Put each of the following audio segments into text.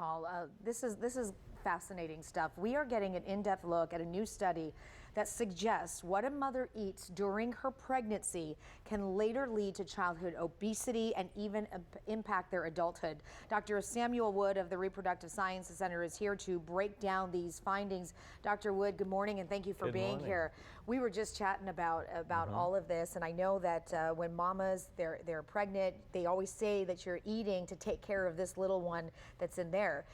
Paul. This is fascinating stuff. We are getting an in-depth look at a new study that suggests what a mother eats during her pregnancy can later lead to childhood obesity and even impact their adulthood. Dr. Samuel Wood of the Reproductive Sciences Center is here to break down these findings. Dr. Wood, good morning, and thank you for being here. We were just chatting about all of this, and I know that when mamas they're pregnant, they always say that you're eating to take care of this little one that's in there,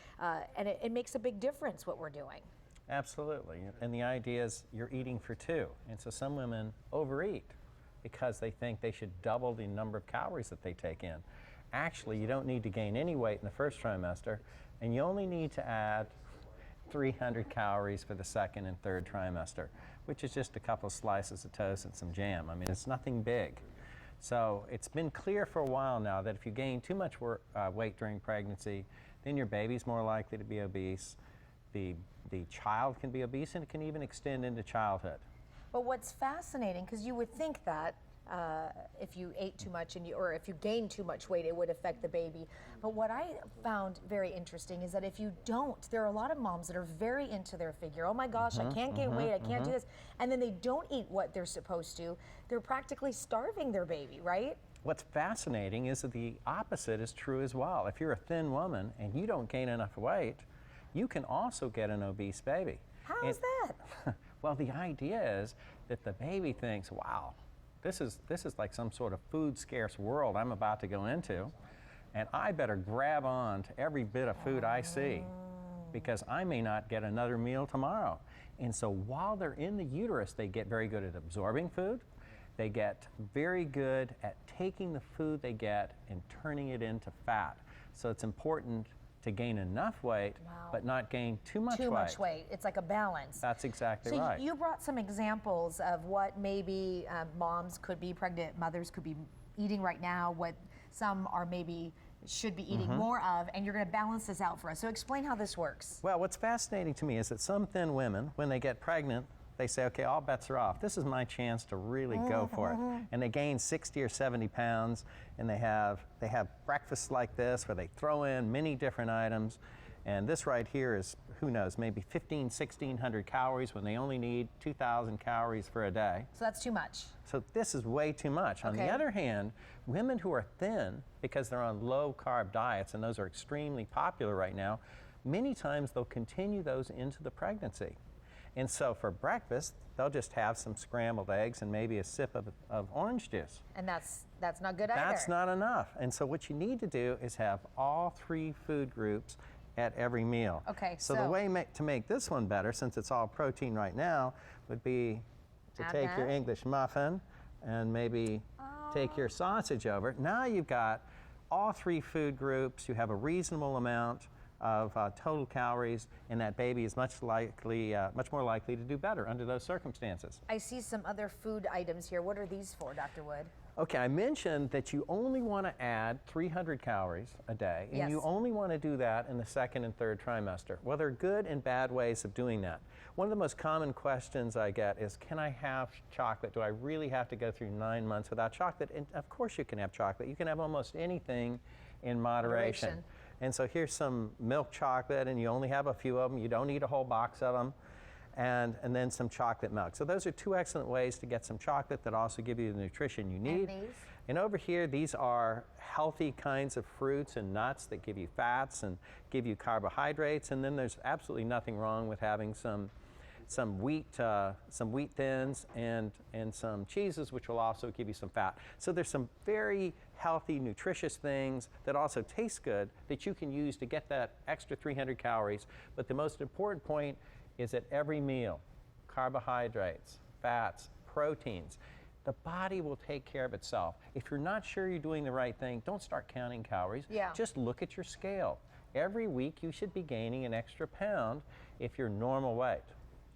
and it makes a big difference what we're doing. Absolutely, and the idea is you're eating for two, and so some women overeat because they think they should double the number of calories that they take in. Actually, you don't need to gain any weight in the first trimester, and you only need to add 300 calories for the second and third trimester, which is just a couple of slices of toast and some jam. I mean, it's nothing big. So it's been clear for a while now that if you gain too much weight during pregnancy, then your baby's more likely to be obese. The child can be obese, and it can even extend into childhood. But what's fascinating, because you would think that if you ate too much or if you gained too much weight, it would affect the baby. But what I found very interesting is that if you don't, there are a lot of moms that are very into their figure. Oh my gosh, I can't gain weight, I can't do this. And then they don't eat what they're supposed to. They're practically starving their baby, right? What's fascinating is that the opposite is true as well. If you're a thin woman and you don't gain enough weight, you can also get an obese baby. How is that? Well, the idea is that the baby thinks, wow, this is like some sort of food scarce world I'm about to go into, and I better grab on to every bit of food I see because I may not get another meal tomorrow. And so while they're in the uterus, they get very good at absorbing food. They get very good at taking the food they get and turning it into fat. So it's important to gain enough weight, but not gain too much weight. Too much weight. It's like a balance. That's exactly right. So you brought some examples of what maybe moms could be, pregnant mothers could be eating right now, what some are maybe should be eating more of, and you're going to balance this out for us. So explain how this works. Well, what's fascinating to me is that some thin women, when they get pregnant, they say, okay, all bets are off. This is my chance to really go for it. And they gain 60 or 70 pounds, and they have breakfasts like this where they throw in many different items. And this right here is, who knows, maybe 1,600 calories when they only need 2,000 calories for a day. So that's too much. So this is way too much. On the other hand, women who are thin, because they're on low carb diets, and those are extremely popular right now, many times they'll continue those into the pregnancy. And so for breakfast, they'll just have some scrambled eggs and maybe a sip of orange juice. And that's not good either. That's not enough. And so what you need to do is have all three food groups at every meal. Okay, so the way to make this one better, since it's all protein right now, would be to take your English muffin and maybe take your sausage over. Now you've got all three food groups. You have a reasonable amount of total calories, and that baby is much more likely to do better under those circumstances. I see some other food items here. What are these for, Dr. Wood? Okay, I mentioned that you only want to add 300 calories a day, and you only want to do that in the second and third trimester. Well, there are good and bad ways of doing that. One of the most common questions I get is, can I have chocolate? Do I really have to go through 9 months without chocolate? And of course you can have chocolate. You can have almost anything in moderation. And so here's some milk chocolate, and you only have a few of them. You don't need a whole box of them. And then some chocolate milk. So those are two excellent ways to get some chocolate that also give you the nutrition you need. And over here, these are healthy kinds of fruits and nuts that give you fats and give you carbohydrates. And then there's absolutely nothing wrong with having some wheat thins and some cheeses, which will also give you some fat. So there's some very healthy, nutritious things that also taste good that you can use to get that extra 300 calories. But the most important point is at every meal, carbohydrates, fats, proteins. The body will take care of itself. If you're not sure you're doing the right thing, don't start counting calories. Just look at your scale. Every week you should be gaining an extra pound if you're normal weight.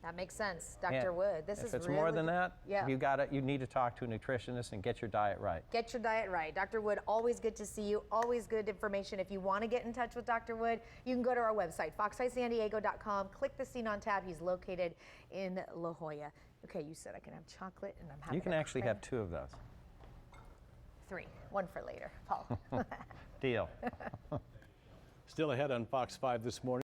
That makes sense, Dr. Wood. If it's more than that, you need to talk to a nutritionist and get your diet right. Get your diet right. Dr. Wood, always good to see you, always good information. If you want to get in touch with Dr. Wood, you can go to our website, foxeyesandiego.com, click the Scene On tab. He's located in La Jolla. Okay, you said I can have chocolate, and I'm having You can actually have 2 of those. 3, 1 for later, Paul. Deal. Still ahead on Fox 5 this morning.